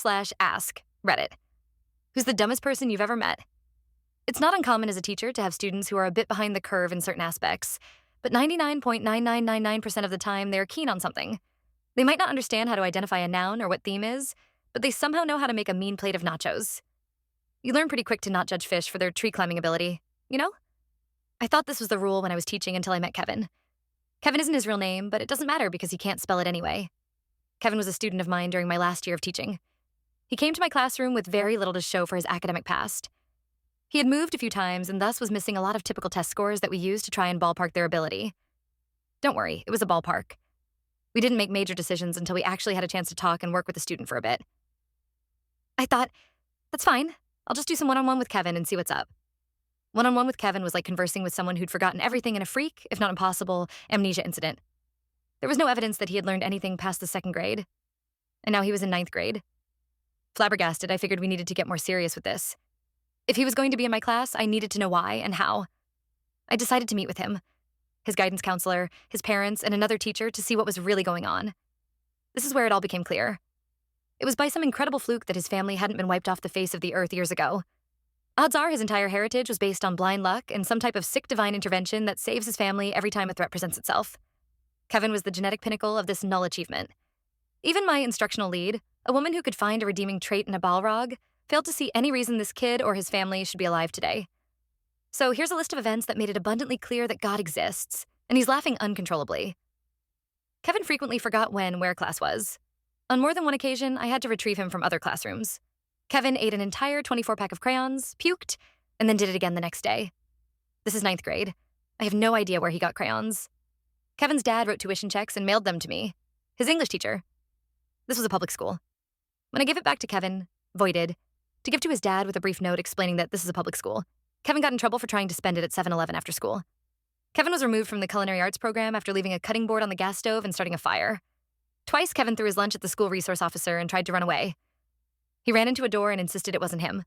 r/ask Reddit. Who's the dumbest person you've ever met? It's not uncommon as a teacher to have students who are a bit behind the curve in certain aspects, but 99.9999% of the time they're keen on something. They might not understand how to identify a noun or what theme is, but they somehow know how to make a mean plate of nachos. You learn pretty quick to not judge fish for their tree climbing ability, you know? I thought this was the rule when I was teaching until I met Kevin. Kevin isn't his real name, but it doesn't matter because he can't spell it anyway. Kevin was a student of mine during my last year of teaching. He came to my classroom with very little to show for his academic past. He had moved a few times and thus was missing a lot of typical test scores that we use to try and ballpark their ability. Don't worry, it was a ballpark. We didn't make major decisions until we actually had a chance to talk and work with the student for a bit. I thought, that's fine. I'll just do some one-on-one with Kevin and see what's up. One-on-one with Kevin was like conversing with someone who'd forgotten everything in a freak, if not impossible, amnesia incident. There was no evidence that he had learned anything past the second grade. And now he was in ninth grade. Flabbergasted, I figured we needed to get more serious with this. If he was going to be in my class, I needed to know why and how. I decided to meet with him, his guidance counselor, his parents, and another teacher to see what was really going on. This is where it all became clear. It was by some incredible fluke that his family hadn't been wiped off the face of the earth years ago. Odds are his entire heritage was based on blind luck and some type of sick divine intervention that saves his family every time a threat presents itself. Kevin was the genetic pinnacle of this null achievement. Even my instructional lead, a woman who could find a redeeming trait in a Balrog, failed to see any reason this kid or his family should be alive today. So here's a list of events that made it abundantly clear that God exists, and he's laughing uncontrollably. Kevin frequently forgot where class was. On more than one occasion, I had to retrieve him from other classrooms. Kevin ate an entire 24-pack of crayons, puked, and then did it again the next day. This is ninth grade. I have no idea where he got crayons. Kevin's dad wrote tuition checks and mailed them to me. His English teacher. This was a public school. When I gave it back to Kevin, voided, to give to his dad with a brief note explaining that this is a public school, Kevin got in trouble for trying to spend it at 7-Eleven after school. Kevin was removed from the culinary arts program after leaving a cutting board on the gas stove and starting a fire. Twice, Kevin threw his lunch at the school resource officer and tried to run away. He ran into a door and insisted it wasn't him.